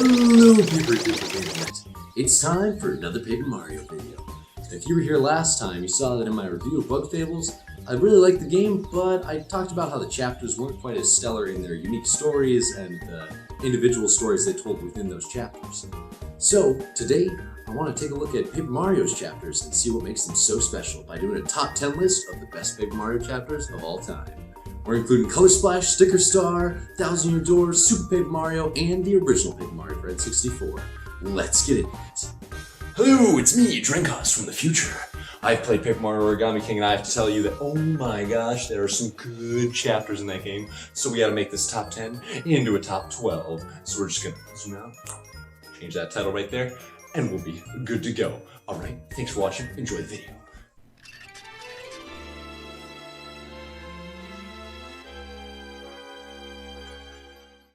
Hello, Paper Internet. It's time for another Paper Mario video. If you were here last time, you saw that in my review of Bug Fables, I really liked the game, but I talked about how the chapters weren't quite as stellar in their unique stories and the individual stories they told within those chapters. So, today, I want to take a look at Paper Mario's chapters and see what makes them so special by doing a top 10 list of the best Paper Mario chapters of all time. We're including Color Splash, Sticker Star, Thousand Year Doors, Super Paper Mario, and the original Paper Mario for N64. Let's get into it. Hello, it's me, Drencast from the future. I've played Paper Mario Origami King and I have to tell you that, oh my gosh, there are some good chapters in that game. So we gotta make this top 10 into a top 12. So we're just gonna zoom out, change that title right there, and we'll be good to go. Alright, thanks for watching, enjoy the video.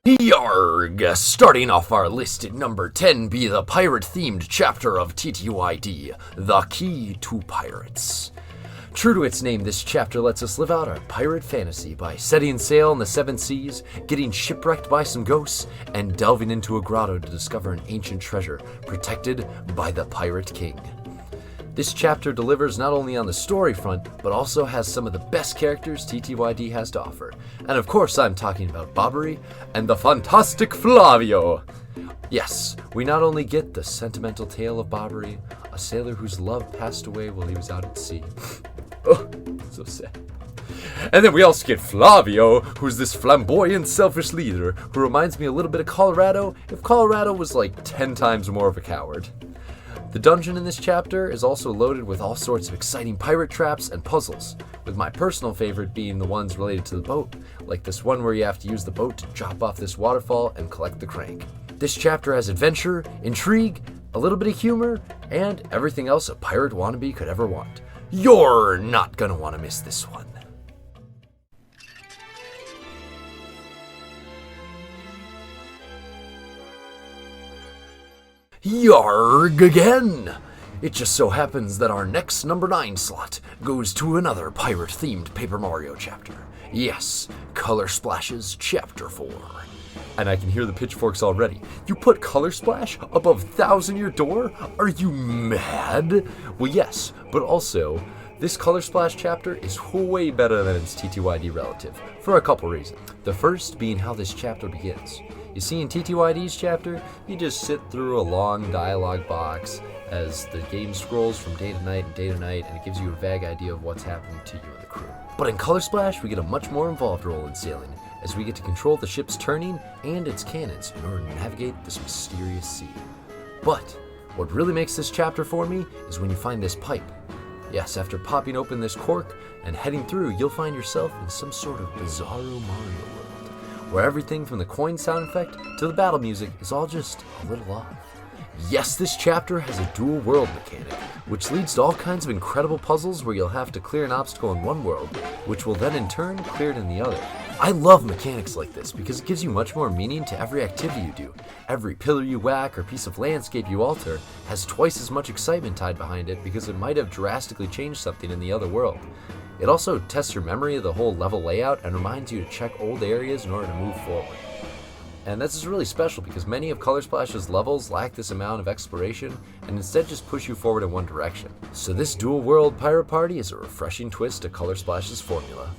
Yarg! Starting off our list at number 10 be the pirate-themed chapter of TTYD, The Key to Pirates. True to its name, this chapter lets us live out our pirate fantasy by setting sail in the seven seas, getting shipwrecked by some ghosts, and delving into a grotto to discover an ancient treasure protected by the Pirate King. This chapter delivers not only on the story front, but also has some of the best characters TTYD has to offer. And of course I'm talking about Bobbery and the fantastic Flavio. Yes, we not only get the sentimental tale of Bobbery, a sailor whose love passed away while he was out at sea. Oh, so sad. And then we also get Flavio, who's this flamboyant, selfish leader who reminds me a little bit of Colorado if Colorado was like 10 times more of a coward. The dungeon in this chapter is also loaded with all sorts of exciting pirate traps and puzzles, with my personal favorite being the ones related to the boat, like this one where you have to use the boat to drop off this waterfall and collect the crank. This chapter has adventure, intrigue, a little bit of humor, and everything else a pirate wannabe could ever want. You're not gonna want to miss this one. Yarg again! It just so happens that our next number 9 slot goes to another pirate-themed Paper Mario chapter. Yes, Color Splash's Chapter 4. And I can hear the pitchforks already. You put Color Splash above Thousand Year Door? Are you mad? Well, yes, but also, this Color Splash chapter is way better than its TTYD relative, for a couple reasons. The first being how this chapter begins. You see, in TTYD's chapter, you just sit through a long dialogue box as the game scrolls from day to night, and it gives you a vague idea of what's happening to you and the crew. But in Color Splash, we get a much more involved role in sailing, as we get to control the ship's turning and its cannons in order to navigate this mysterious sea. But what really makes this chapter for me is when you find this pipe. Yes, after popping open this cork and heading through, you'll find yourself in some sort of bizarro Mario world, where everything from the coin sound effect to the battle music is all just a little off. Yes, this chapter has a dual world mechanic, which leads to all kinds of incredible puzzles where you'll have to clear an obstacle in one world, which will then in turn clear it in the other. I love mechanics like this because it gives you much more meaning to every activity you do. Every pillar you whack or piece of landscape you alter has twice as much excitement tied behind it because it might have drastically changed something in the other world. It also tests your memory of the whole level layout and reminds you to check old areas in order to move forward. And this is really special because many of Color Splash's levels lack this amount of exploration and instead just push you forward in one direction. So this dual world pirate party is a refreshing twist to Color Splash's formula.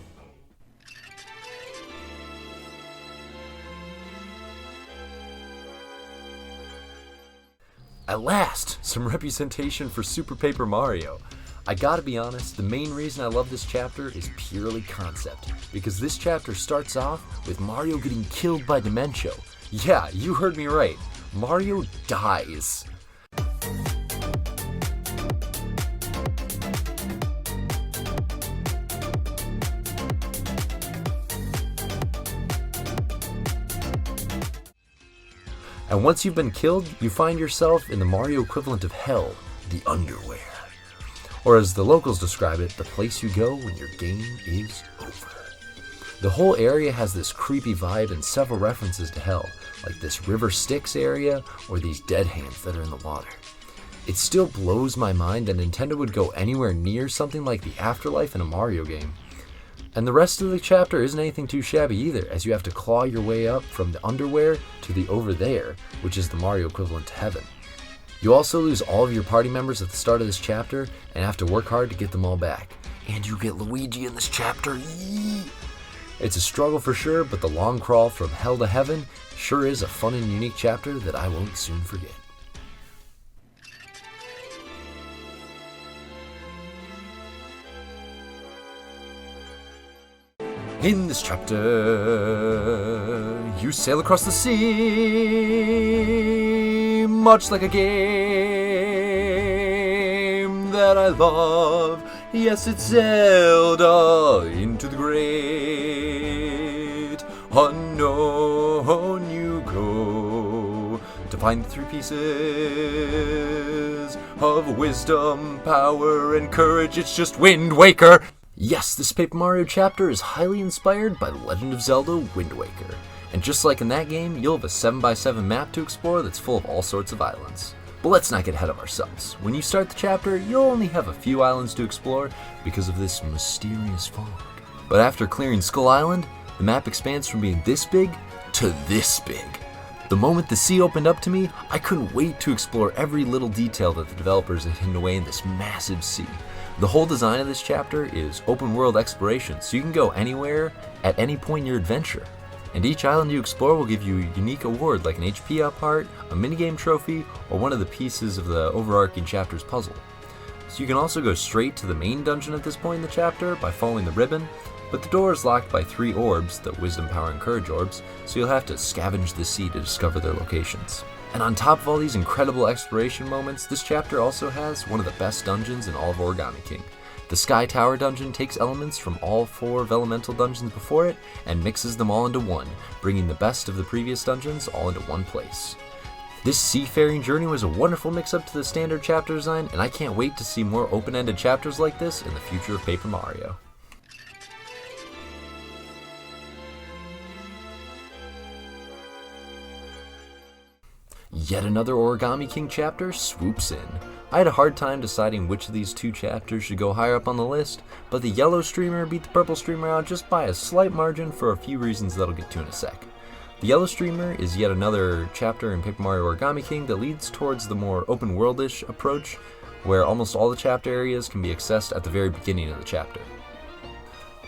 At last, some representation for Super Paper Mario. I gotta be honest, the main reason I love this chapter is purely concept, because this chapter starts off with Mario getting killed by Dementio. Yeah, you heard me right. Mario dies. And once you've been killed, you find yourself in the Mario equivalent of hell, the underwear. Or as the locals describe it, the place you go when your game is over. The whole area has this creepy vibe and several references to hell, like this River Styx area or these dead hands that are in the water. It still blows my mind that Nintendo would go anywhere near something like the afterlife in a Mario game. And the rest of the chapter isn't anything too shabby either, as you have to claw your way up from the underwear to the over there, which is the Mario equivalent to heaven. You also lose all of your party members at the start of this chapter and have to work hard to get them all back. And you get Luigi in this chapter. Yee! It's a struggle for sure, but the long crawl from hell to heaven sure is a fun and unique chapter that I won't soon forget. In this chapter, you sail across the sea, much like a game that I love. Yes, it's Zelda Into the Great Unknown. You go to find the three pieces of wisdom, power, and courage. It's just Wind Waker. Yes, this Paper Mario chapter is highly inspired by The Legend of Zelda Wind Waker. And just like in that game, you'll have a 7x7 map to explore that's full of all sorts of islands. But let's not get ahead of ourselves. When you start the chapter, you'll only have a few islands to explore because of this mysterious fog. But after clearing Skull Island, the map expands from being this big to this big. The moment the sea opened up to me, I couldn't wait to explore every little detail that the developers had hidden away in this massive sea. The whole design of this chapter is open world exploration, so you can go anywhere at any point in your adventure. And each island you explore will give you a unique award like an HP up heart, a minigame trophy, or one of the pieces of the overarching chapter's puzzle. So you can also go straight to the main dungeon at this point in the chapter by following the ribbon, but the door is locked by 3 orbs, the Wisdom, Power, and Courage orbs, so you'll have to scavenge the sea to discover their locations. And on top of all these incredible exploration moments, this chapter also has one of the best dungeons in all of Origami King. The Sky Tower dungeon takes elements from all 4 of Elemental dungeons before it and mixes them all into one, bringing the best of the previous dungeons all into one place. This seafaring journey was a wonderful mix-up to the standard chapter design, and I can't wait to see more open-ended chapters like this in the future of Paper Mario. Yet another Origami King chapter swoops in. I had a hard time deciding which of these 2 chapters should go higher up on the list, but the yellow streamer beat the purple streamer out just by a slight margin for a few reasons that I'll get to in a sec. The yellow streamer is yet another chapter in Paper Mario Origami King that leads towards the more open worldish approach, where almost all the chapter areas can be accessed at the very beginning of the chapter.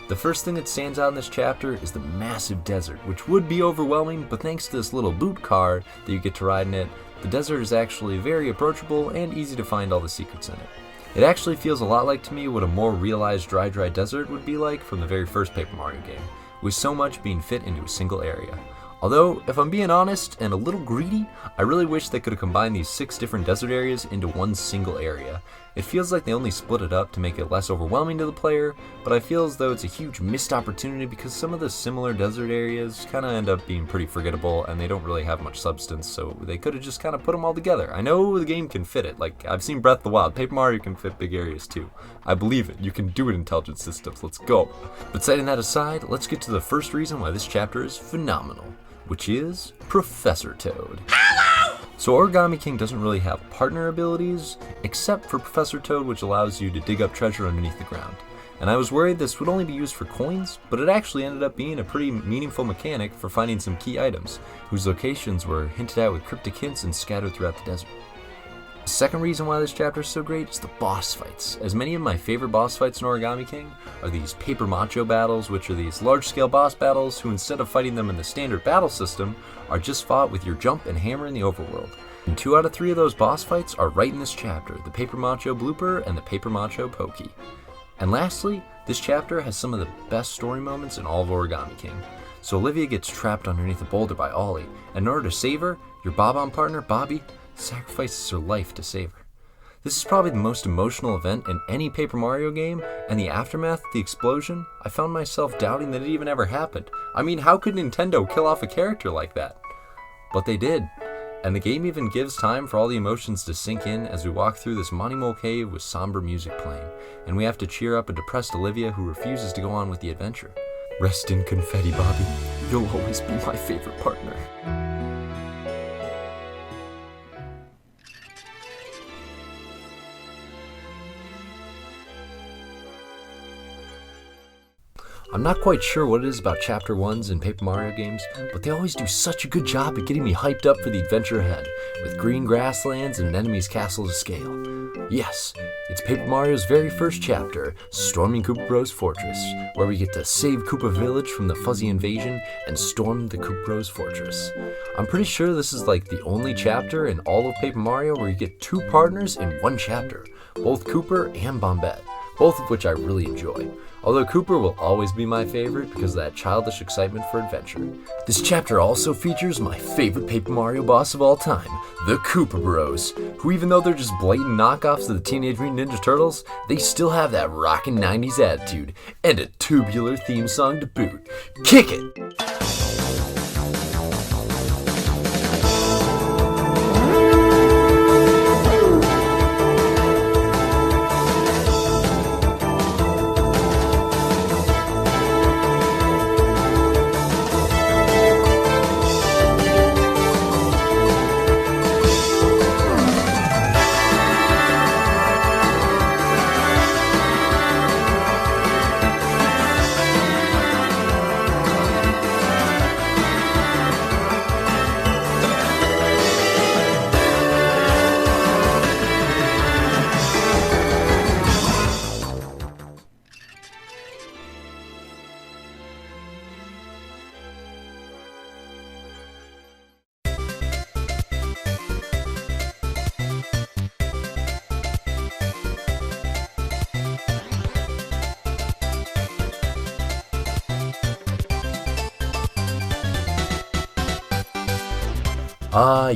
The first thing that stands out in this chapter is the massive desert, which would be overwhelming, but thanks to this little boot car that you get to ride in it, the desert is actually very approachable and easy to find all the secrets in it. It actually feels a lot like to me what a more realized dry desert would be like from the very first Paper Mario game, with so much being fit into a single area. Although, if I'm being honest and a little greedy, I really wish they could have combined these 6 different desert areas into one single area. It feels like they only split it up to make it less overwhelming to the player, but I feel as though it's a huge missed opportunity because some of the similar desert areas kind of end up being pretty forgettable and they don't really have much substance, so they could have just kind of put them all together. I know the game can fit it, like I've seen Breath of the Wild, Paper Mario can fit big areas too. I believe it, you can do it, Intelligent Systems, let's go. But setting that aside, let's get to the first reason why this chapter is phenomenal, which is Professor Toad. So Origami King doesn't really have partner abilities, except for Professor Toad, which allows you to dig up treasure underneath the ground. And I was worried this would only be used for coins, but it actually ended up being a pretty meaningful mechanic for finding some key items, whose locations were hinted at with cryptic hints and scattered throughout the desert. The second reason why this chapter is so great is the boss fights, as many of my favorite boss fights in Origami King are these Paper Macho battles, which are these large-scale boss battles who, instead of fighting them in the standard battle system, are just fought with your jump and hammer in the overworld. And 2 out of 3 of those boss fights are right in this chapter, the Paper Macho blooper and the Paper Macho pokey. And lastly, this chapter has some of the best story moments in all of Origami King. So Olivia gets trapped underneath a boulder by Ollie, and in order to save her, your Bob-omb partner, Bobby, sacrifices her life to save her. This is probably the most emotional event in any Paper Mario game, and the aftermath of the explosion, I found myself doubting that it even ever happened. I mean, how could Nintendo kill off a character like that? But they did. And the game even gives time for all the emotions to sink in as we walk through this Monty Mole cave with somber music playing, and we have to cheer up a depressed Olivia who refuses to go on with the adventure. Rest in confetti, Bobby. You'll always be my favorite partner. I'm not quite sure what it is about Chapter 1s in Paper Mario games, but they always do such a good job at getting me hyped up for the adventure ahead, with green grasslands and an enemy's castle to scale. Yes, it's Paper Mario's very first chapter, Storming Koopa Bros Fortress, where we get to save Koopa Village from the fuzzy invasion and storm the Koopa Bros Fortress. I'm pretty sure this is like the only chapter in all of Paper Mario where you get two partners in one chapter, both Kooper and Bombette, both of which I really enjoy. Although Kooper will always be my favorite because of that childish excitement for adventure. This chapter also features my favorite Paper Mario boss of all time, the Koopa Bros, who even though they're just blatant knockoffs of the Teenage Mutant Ninja Turtles, they still have that rockin' 90s attitude and a tubular theme song to boot. Kick it!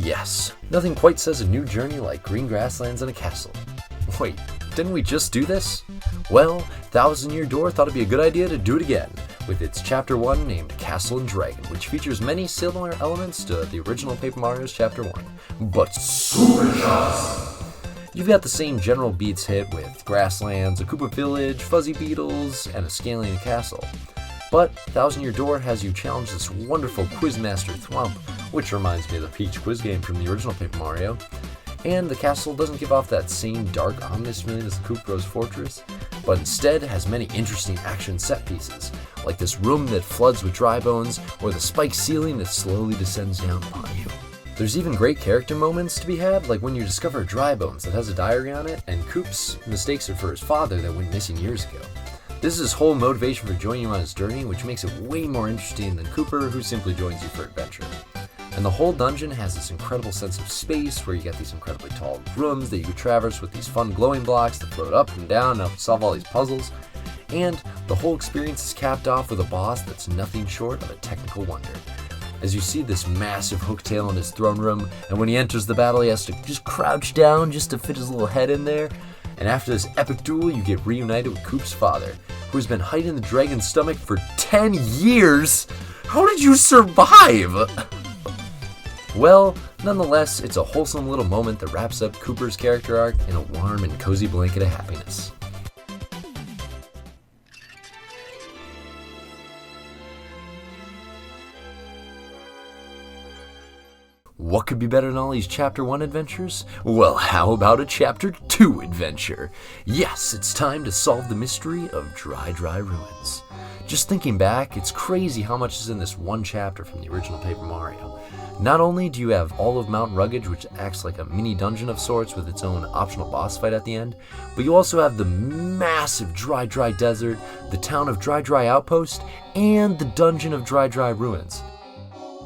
Yes. Nothing quite says a new journey like green grasslands and a castle. Wait, didn't we just do this? Well, Thousand Year Door thought it'd be a good idea to do it again, with its Chapter 1 named Castle and Dragon, which features many similar elements to the original Paper Mario's Chapter 1, but supercharged! You've got the same general beats hit with grasslands, a Koopa village, fuzzy beetles, and a scaling castle. But Thousand Year Door has you challenge this wonderful Quizmaster Thwomp, which reminds me of the Peach quiz game from the original Paper Mario. And the castle doesn't give off that same dark, ominous feeling as the Koopa Bros Fortress, but instead has many interesting action set pieces, like this room that floods with dry bones, or the spiked ceiling that slowly descends down upon you. There's even great character moments to be had, like when you discover dry bones that has a diary on it, and Koops mistakes it for his father that went missing years ago. This is his whole motivation for joining you on his journey, which makes it way more interesting than Cooper, who simply joins you for adventure. And the whole dungeon has this incredible sense of space where you get these incredibly tall rooms that you can traverse with these fun glowing blocks that float up and down and help solve all these puzzles. And the whole experience is capped off with a boss that's nothing short of a technical wonder. As you see this massive hooktail in his throne room, and when he enters the battle he has to just crouch down just to fit his little head in there. And after this epic duel, you get reunited with Coop's father, who has been hiding in the dragon's stomach for 10 years! How did you survive? Well, nonetheless, it's a wholesome little moment that wraps up Cooper's character arc in a warm and cozy blanket of happiness. What could be better than all these Chapter 1 adventures? Well, how about a Chapter 2 adventure? Yes, it's time to solve the mystery of Dry Ruins. Just thinking back, it's crazy how much is in this one chapter from the original Paper Mario. Not only do you have all of Mount Rugged, which acts like a mini dungeon of sorts with its own optional boss fight at the end, but you also have the massive Dry Desert, the town of Dry Outpost, and the dungeon of Dry Ruins.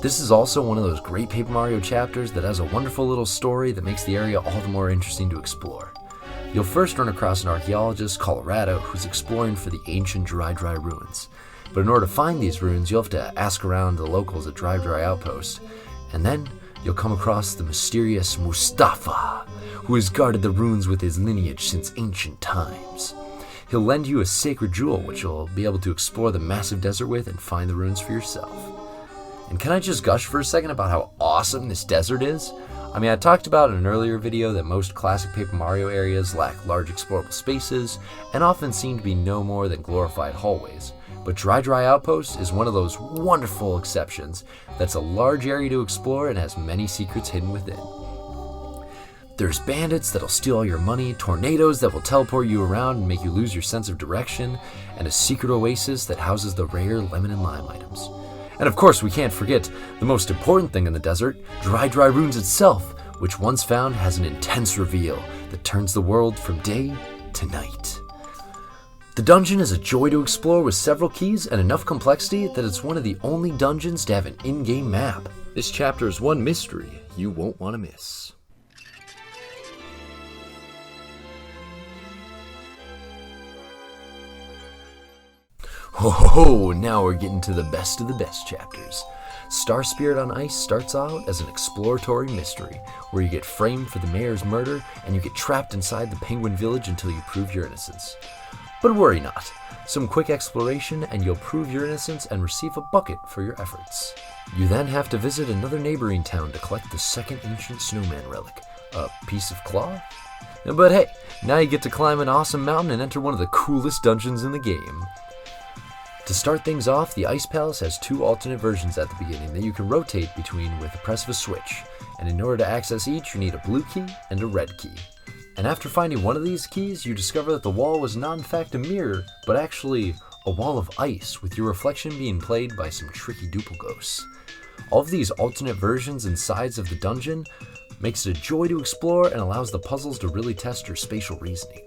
This is also one of those great Paper Mario chapters that has a wonderful little story that makes the area all the more interesting to explore. You'll first run across an archaeologist, Colorado, who's exploring for the ancient Dry Ruins. But in order to find these ruins, you'll have to ask around the locals at Dry Outpost. And then you'll come across the mysterious Mustafa, who has guarded the ruins with his lineage since ancient times. He'll lend you a sacred jewel, which you'll be able to explore the massive desert with and find the ruins for yourself. And can I just gush for a second about how awesome this desert is? I mean, I talked about in an earlier video that most classic Paper Mario areas lack large explorable spaces and often seem to be no more than glorified hallways. But Dry Outpost is one of those wonderful exceptions that's a large area to explore and has many secrets hidden within. There's bandits that'll steal all your money, tornadoes that will teleport you around and make you lose your sense of direction, and a secret oasis that houses the rare lemon and lime items. And of course, we can't forget the most important thing in the desert, Dry Runes itself, which once found has an intense reveal that turns the world from day to night. The dungeon is a joy to explore with several keys and enough complexity that it's one of the only dungeons to have an in-game map. This chapter is one mystery you won't want to miss. Oh, now we're getting to the best of the best chapters. Star Spirit on Ice starts out as an exploratory mystery, where you get framed for the mayor's murder and you get trapped inside the penguin village until you prove your innocence. But worry not, some quick exploration and you'll prove your innocence and receive a bucket for your efforts. You then have to visit another neighboring town to collect the second ancient snowman relic, a piece of cloth? But hey, now you get to climb an awesome mountain and enter one of the coolest dungeons in the game. To start things off, the Ice Palace has two alternate versions at the beginning that you can rotate between with the press of a switch, and in order to access each, you need a blue key and a red key. And after finding one of these keys, you discover that the wall was not in fact a mirror, but actually a wall of ice, with your reflection being played by some tricky duplighosts. All of these alternate versions and sides of the dungeon makes it a joy to explore and allows the puzzles to really test your spatial reasoning.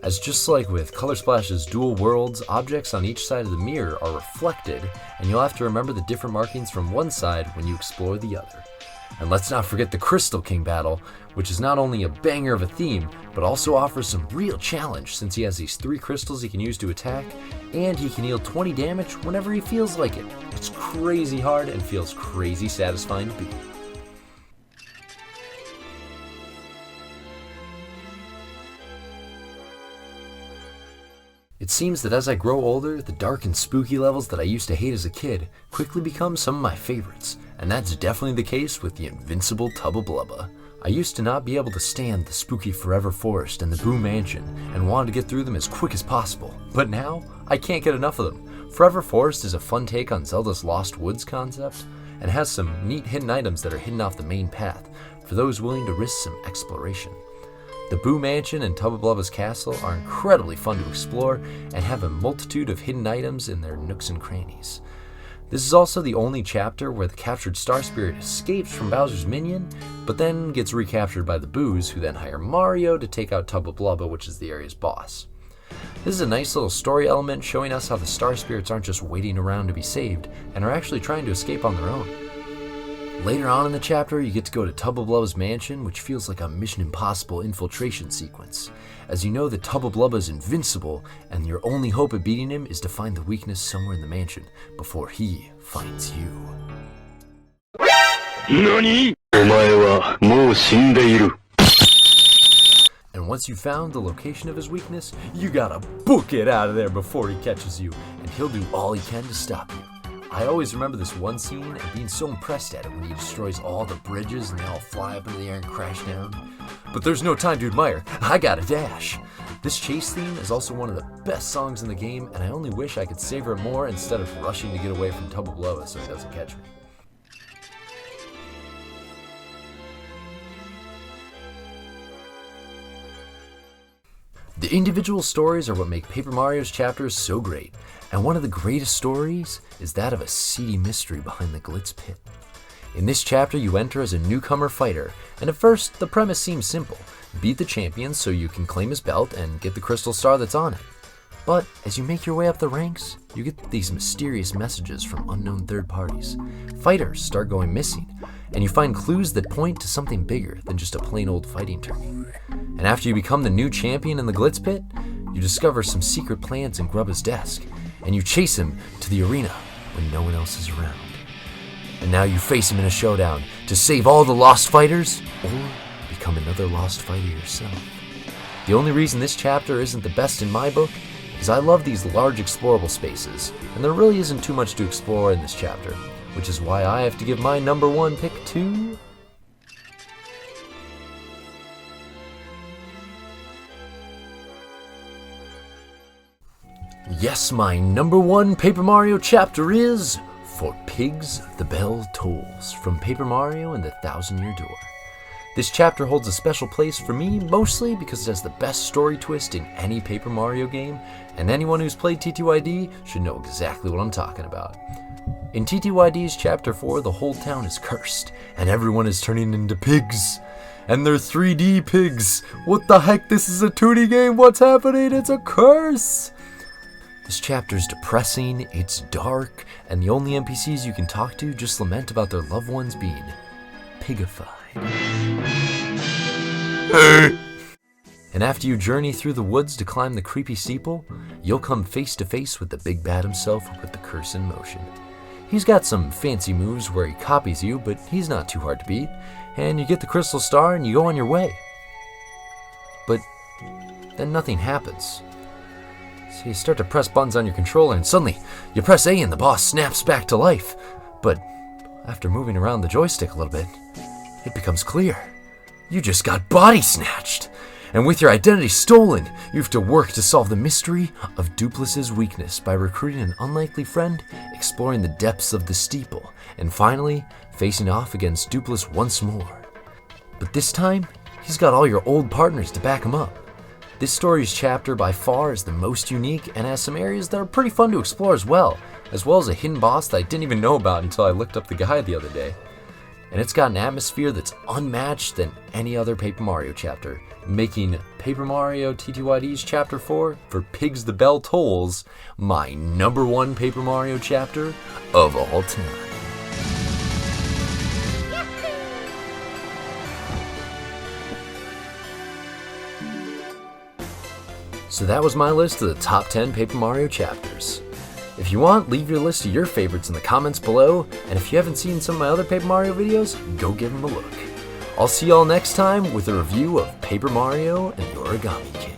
As just like with Color Splash's Dual Worlds, objects on each side of the mirror are reflected, and you'll have to remember the different markings from one side when you explore the other. And let's not forget the Crystal King battle, which is not only a banger of a theme, but also offers some real challenge since he has these 3 crystals he can use to attack, and he can heal 20 damage whenever he feels like it. It's crazy hard and feels crazy satisfying to beat. It seems that as I grow older, the dark and spooky levels that I used to hate as a kid quickly become some of my favorites, and that's definitely the case with the invincible Tubba Blubba. I used to not be able to stand the spooky Forever Forest and the Boo Mansion, and wanted to get through them as quick as possible, but now I can't get enough of them. Forever Forest is a fun take on Zelda's Lost Woods concept, and has some neat hidden items that are hidden off the main path, for those willing to risk some exploration. The Boo Mansion and Tubba Blubba's castle are incredibly fun to explore and have a multitude of hidden items in their nooks and crannies. This is also the only chapter where the captured Star Spirit escapes from Bowser's minion, but then gets recaptured by the Boos, who then hire Mario to take out Tubba Blubba, which is the area's boss. This is a nice little story element showing us how the Star Spirits aren't just waiting around to be saved, and are actually trying to escape on their own. Later on in the chapter, you get to go to Tubba Blubba's mansion, which feels like a Mission Impossible infiltration sequence, as you know that Tubba Blubba is invincible, and your only hope of beating him is to find the weakness somewhere in the mansion before he finds you. NANI?! お前はもう死んでいる. And once you've found the location of his weakness, you gotta book it out of there before he catches you, and he'll do all he can to stop you. I always remember this one scene and being so impressed at it when he destroys all the bridges and they all fly up into the air and crash down. But there's no time to admire, I gotta dash! This chase theme is also one of the best songs in the game, and I only wish I could savor it more instead of rushing to get away from Tubba Blubba so he doesn't catch me. The individual stories are what make Paper Mario's chapters so great, and one of the greatest stories is that of a seedy mystery behind the Glitz Pit. In this chapter, you enter as a newcomer fighter, and at first, the premise seems simple. Beat the champion so you can claim his belt and get the crystal star that's on it. But as you make your way up the ranks, you get these mysterious messages from unknown third parties. Fighters start going missing, and you find clues that point to something bigger than just a plain old fighting tourney. And after you become the new champion in the Glitz Pit, you discover some secret plans in Grubba's desk, and you chase him to the arena when no one else is around. And now you face him in a showdown to save all the lost fighters, or become another lost fighter yourself. The only reason this chapter isn't the best in my book is I love these large explorable spaces, and there really isn't too much to explore in this chapter, which is why I have to give my number 1 pick to... Yes, my number 1 Paper Mario chapter is For Pigs the Bell Tolls, from Paper Mario and the Thousand Year Door. This chapter holds a special place for me, mostly because it has the best story twist in any Paper Mario game, and anyone who's played TTYD should know exactly what I'm talking about. In TTYD's Chapter 4, the whole town is cursed, and everyone is turning into pigs. And they're 3D pigs! What the heck, this is a 2D game, what's happening? It's a curse! This chapter's depressing, it's dark, and the only NPCs you can talk to just lament about their loved ones being pigified. And after you journey through the woods to climb the creepy steeple, you'll come face to face with the big bad himself with the curse in motion. He's got some fancy moves where he copies you, but he's not too hard to beat, and you get the crystal star and you go on your way. But then nothing happens. So you start to press buttons on your controller and suddenly you press A and the boss snaps back to life. But after moving around the joystick a little bit, it becomes clear. You just got body snatched. And with your identity stolen, you have to work to solve the mystery of Duplus's weakness by recruiting an unlikely friend, exploring the depths of the steeple, and finally facing off against Duplus once more. But this time, he's got all your old partners to back him up. This story's chapter by far is the most unique and has some areas that are pretty fun to explore as well as a hidden boss that I didn't even know about until I looked up the guide the other day. And it's got an atmosphere that's unmatched than any other Paper Mario chapter, making Paper Mario TTYD's Chapter 4 for Pigs the Bell Tolls my #1 Paper Mario chapter of all time. So that was my list of the top 10 Paper Mario chapters. If you want, leave your list of your favorites in the comments below, and if you haven't seen some of my other Paper Mario videos, go give them a look. I'll see y'all next time with a review of Paper Mario and the Origami King.